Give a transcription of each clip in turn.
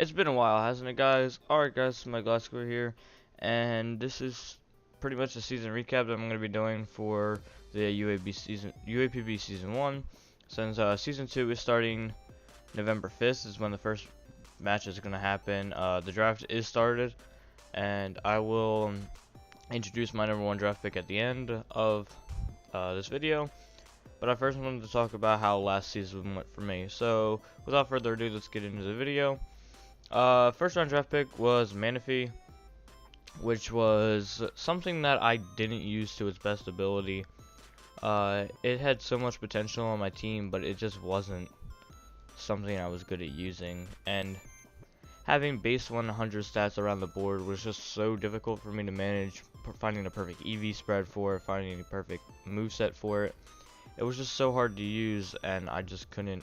It's been a while, hasn't it, guys? Alright, guys, my Glasgow here, and this is pretty much the season recap that I'm going to be doing for the UAPB Season 1. Since Season 2 is starting November 5th is when the first match is going to happen. The draft is started, and I will introduce my number 1 draft pick at the end of this video. But I first wanted to talk about how last season went for me. So, without further ado, let's get into the video. First round draft pick was Manaphy, which was something that I didn't use to its best ability. It had so much potential on my team, but it just wasn't something I was good at using. And having base 100 stats around the board was just so difficult for me to manage, finding a perfect EV spread for it, finding a perfect moveset for it. It was just so hard to use, and I just couldn't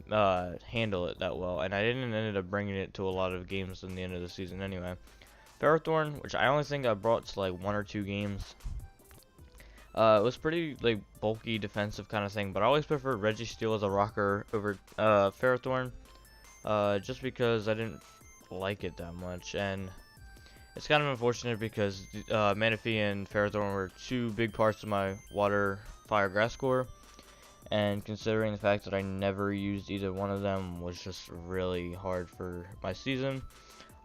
handle it that well, and I didn't ended up bringing it to a lot of games in the end of the season anyway. Ferrothorn, which I only think I brought to like 1 or 2 games. It was pretty like bulky defensive kind of thing, but I always preferred Registeel as a rocker over Ferrothorn, just because I didn't like it that much. And it's kind of unfortunate because Manaphy and Ferrothorn were 2 big parts of my water fire grass core. And considering the fact that I never used either one of them was just really hard for my season.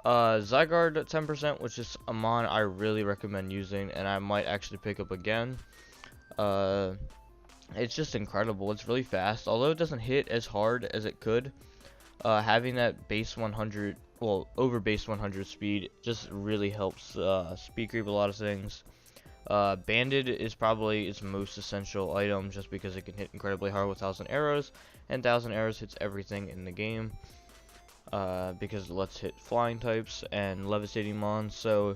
Zygarde 10%, which is a mon I really recommend using, and I might actually pick up again. It's just incredible. It's really fast, although it doesn't hit as hard as it could. Having that base 100, well, over base 100 speed just really helps speed creep a lot of things. Banded is probably its most essential item just because it can hit incredibly hard with 1000 arrows, and 1000 arrows hits everything in the game because it lets hit flying types and levitating mons, so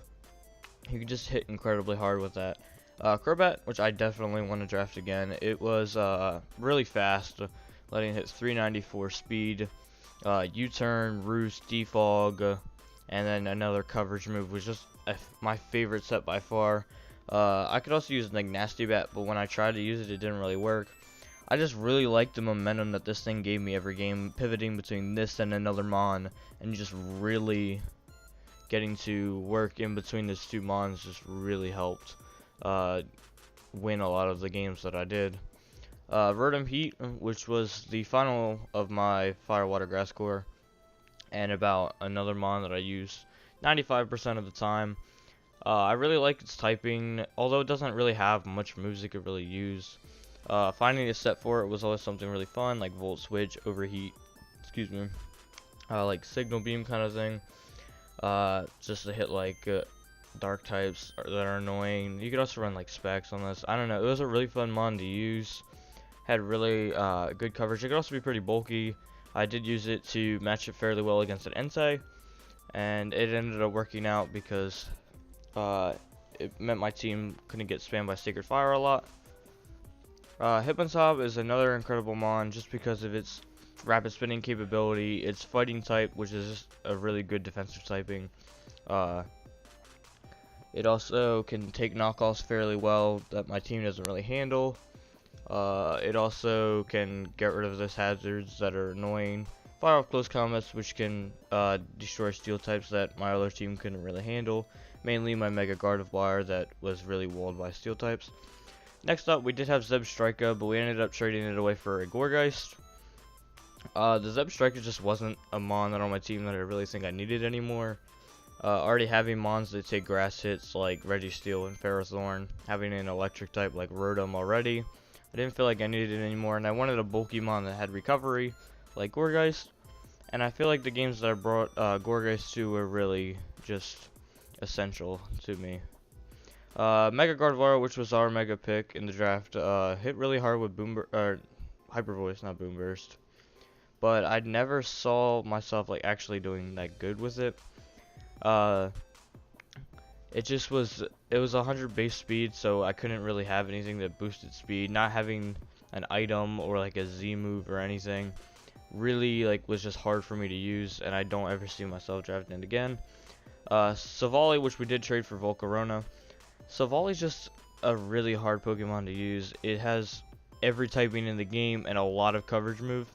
you can just hit incredibly hard with that. Crobat, which I definitely want to draft again, it was really fast, letting it hit 394 speed, U-turn, roost, defog, and then another coverage move was just my favorite set by far. I could also use like Nasty Bat, but when I tried to use it, it didn't really work. I just really liked the momentum that this thing gave me every game, pivoting between this and another mon, and just really getting to work in between those 2 mons just really helped win a lot of the games that I did. Rotom Heat, which was the final of my Fire Water Grass core, and about another mon that I use 95% of the time. I really like its typing, although it doesn't really have much moves it could really use. Finding a set for it was always something really fun, like Volt Switch, Overheat, excuse me, like Signal Beam kind of thing. Just to hit like dark types that are annoying. You could also run like Specs on this. I don't know, it was a really fun mon to use. Had really good coverage. It could also be pretty bulky. I did use it to match it fairly well against an Entei, and it ended up working out because it meant my team couldn't get spammed by Sacred Fire a lot. Hitmonchan is another incredible mon just because of its rapid spinning capability, its fighting type, which is just a really good defensive typing. It also can take knockoffs fairly well that my team doesn't really handle. It also can get rid of those hazards that are annoying. Fire off close combats, which can destroy steel types that my other team couldn't really handle. Mainly my Mega Guard of Wire that was really walled by steel types. Next up, we did have Zebstrika, but we ended up trading it away for a Gourgeist. The Zebstrika just wasn't a mon that on my team that I really think I needed anymore. Already having mons that take grass hits like Registeel and Ferrothorn, having an electric type like Rotom already, I didn't feel like I needed it anymore, and I wanted a bulky mon that had recovery like Gourgeist. And I feel like the games that I brought Gourgeist to were really just essential to me. Mega Gardevoir, which was our mega pick in the draft, hit really hard with Hyper Voice, not Boom Burst. But I never saw myself like actually doing that good with it. It was 100 base speed, so I couldn't really have anything that boosted speed. Not having an item or like a Z move or anything really like was just hard for me to use, and I don't ever see myself drafting it again. Savali, which we did trade for Volcarona. Savali's just a really hard Pokemon to use. It has every typing in the game and a lot of coverage move,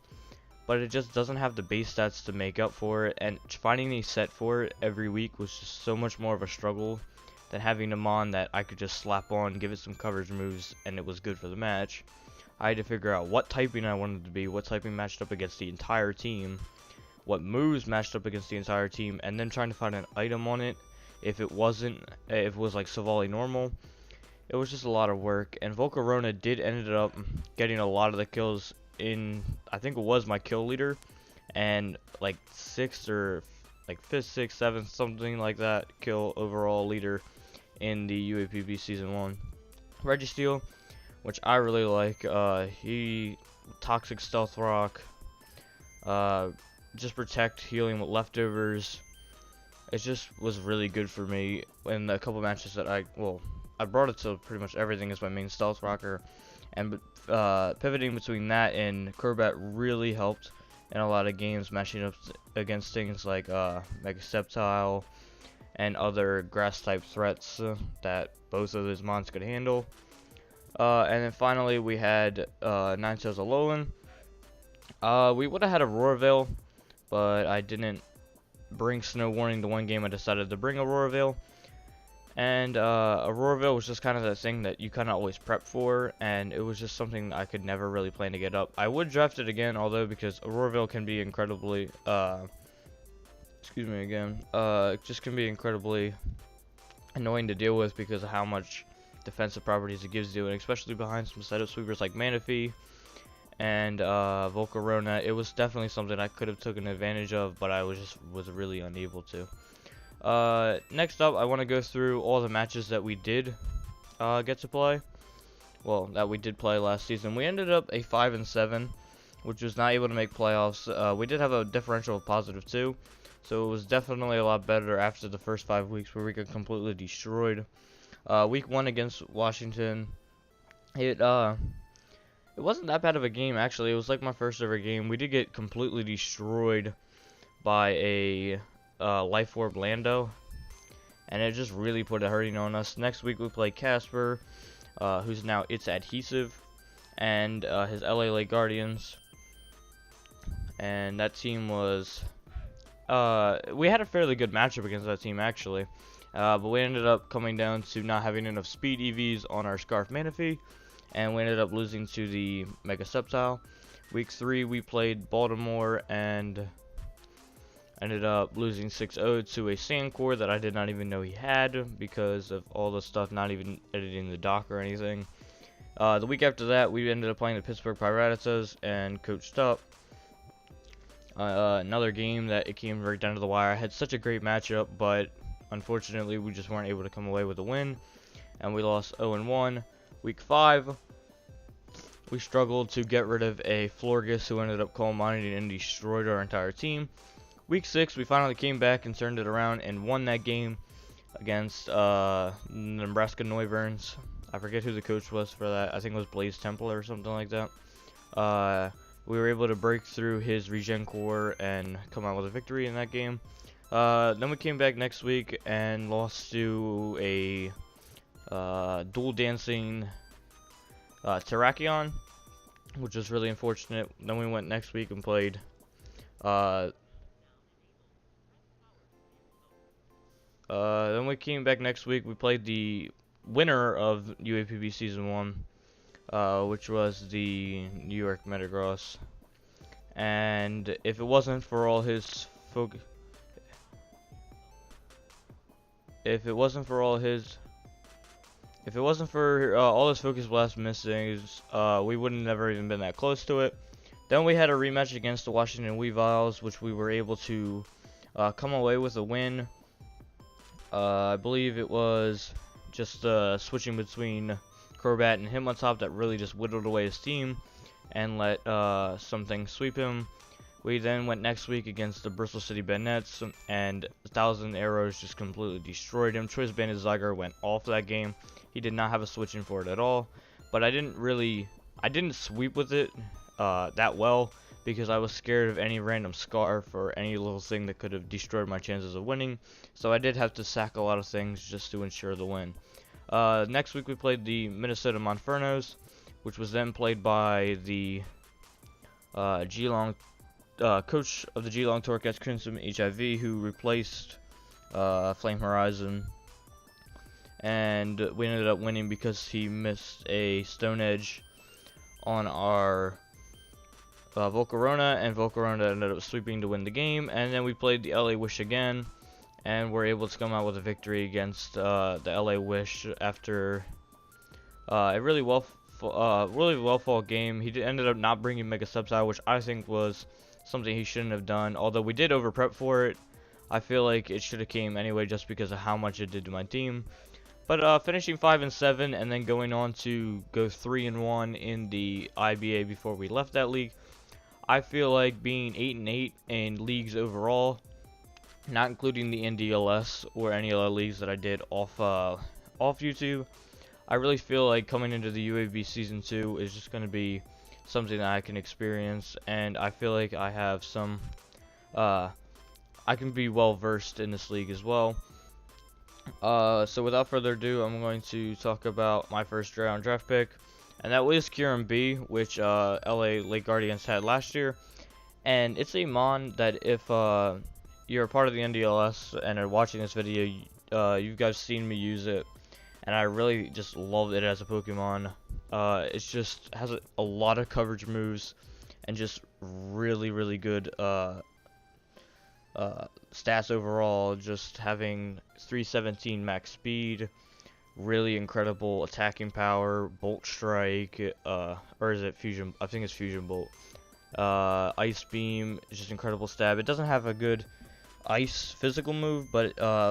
but it just doesn't have the base stats to make up for it, and finding a set for it every week was just so much more of a struggle than having a mon that I could just slap on, give it some coverage moves, and it was good for the match. I had to figure out what typing I wanted to be, what typing matched up against the entire team, what moves matched up against the entire team, and then trying to find an item on it. If it was like Savali normal, it was just a lot of work, and Volcarona did ended up getting a lot of the kills in, I think it was my kill leader, and like 6th or like 5th, 6th, 7th, something like that kill overall leader in the UAPB Season 1. Registeel, which I really like, he Toxic Stealth Rock, just protect, healing with leftovers. It just was really good for me in a couple matches that I brought it to pretty much everything as my main stealth rocker, and pivoting between that and Crobat really helped in a lot of games, matching up against things like Mega Sceptile and other grass type threats that both of those mons could handle. And then finally we had Ninetales Alolan. We would have had Aurora Veil, but I didn't bring Snow Warning the one game I decided to bring Aurora Veil. And Aurora Veil was just kind of that thing that you kind of always prep for, and it was just something I could never really plan to get up. I would draft it again, although, because Aurora Veil can be incredibly, just can be incredibly annoying to deal with because of how much defensive properties it gives you, and especially behind some setup sweepers like Manaphy and Volcarona. It was definitely something I could have taken advantage of, but I was really unable to. Next up, I want to go through all the matches that we did get to play. Well, that we did play last season. We ended up a 5-7, which was not able to make playoffs. We did have a differential of +2, so it was definitely a lot better after the first 5 weeks where we got completely destroyed. Week 1 against Washington, it wasn't that bad of a game, actually. It was like my first ever game. We did get completely destroyed by a Life Orb Lando, and it just really put a hurting on us. Next week we play Casper, who's now It's Adhesive, and his LA Lake Guardians, and that team was we had a fairly good matchup against that team, actually, but we ended up coming down to not having enough speed EVs on our Scarf Manaphy, and we ended up losing to the Mega Sceptile. Week 3 we played Baltimore and ended up losing 6-0 to a Sandcore that I did not even know he had because of all the stuff, not even editing the doc or anything. The week after that, we ended up playing the Pittsburgh Piratas and coached up. Another game that it came right down to the wire. I had such a great matchup, but unfortunately we just weren't able to come away with a win, and we lost 0-1. Week 5, we struggled to get rid of a Florgus who ended up coal mining and destroyed our entire team. Week 6, we finally came back and turned it around and won that game against Nebraska Neuverns. I forget who the coach was for that. I think it was Blaze Temple or something like that. We were able to break through his regen core and come out with a victory in that game. Then we came back next week and lost to a dual dancing Terrakion, which was really unfortunate. Then we went next week and played then we came back next week. We played the winner of UAPB Season 1, which was the New York Metagross. And if it wasn't for all his all his Focus Blast misses, we would have never even been that close to it. Then we had a rematch against the Washington Weaviles, which we were able to come away with a win. I believe it was just switching between Crobat and him on top that really just whittled away his team and let something sweep him. We then went next week against the Bristol City Bandits, and 1,000 Arrows just completely destroyed him. Choice Bandit Zygar went off that game. He did not have a switch in for it at all, but I didn't sweep with it that well, because I was scared of any random Scarf or any little thing that could have destroyed my chances of winning. So I did have to sack a lot of things just to ensure the win. Next week we played the Minnesota Monfernos, which was then played by the Geelong coach of the G-Long Torcats Crimson HIV, who replaced Flame Horizon, and we ended up winning because he missed a Stone Edge on our Volcarona, and Volcarona ended up sweeping to win the game. And then we played the LA Wish again, and we're able to come out with a victory against the LA Wish after a really well fought game. He ended up not bringing Mega Subs out, which I think was something he shouldn't have done. Although we did over prep for it, I feel like it should have came anyway, just because of how much it did to my team. But finishing 5-7, and then going on to go 3-1 in the IBA before we left that league, I feel like being 8-8 in leagues overall, not including the NDLS or any other leagues that I did off YouTube, I really feel like coming into the UAPB Season 2 is just going to be something that I can experience, and I feel like I have some, I can be well versed in this league as well. So without further ado, I'm going to talk about my first round draft pick, and that was Kieran B, which LA Lake Guardians had last year. And it's a mon that if you're a part of the NDLS and are watching this video, you guys seen me use it, and I really just love it as a Pokemon. It just has a lot of coverage moves and just really good stats overall. Just having 317 max speed, really incredible attacking power, Bolt Strike, or is it Fusion? I think it's Fusion Bolt. Ice Beam is just incredible stab. It doesn't have a good ice physical move, but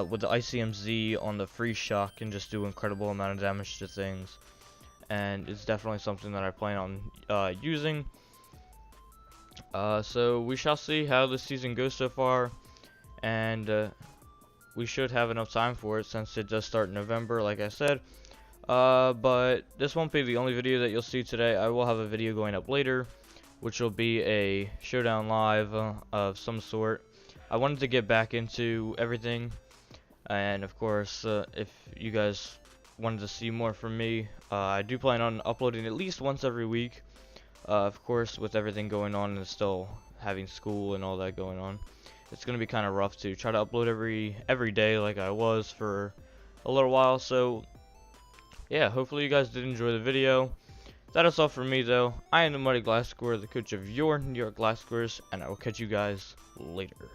with the ICMZ on the free shock can just do incredible amount of damage to things, and it's definitely something that I plan on using. So we shall see how this season goes so far, and we should have enough time for it since it does start in November, like I said. But this won't be the only video that you'll see today. I will have a video going up later, which will be a showdown live of some sort. I wanted to get back into everything, and of course, if you guys wanted to see more from me, I do plan on uploading at least once every week. Of course, with everything going on and still having school and all that going on, it's gonna be kind of rough to try to upload every day like I was for a little while. So yeah, hopefully you guys did enjoy the video. That is all for me though. I am the Muddy Glass Square, the coach of your New York Glass Squares, and I will catch you guys later.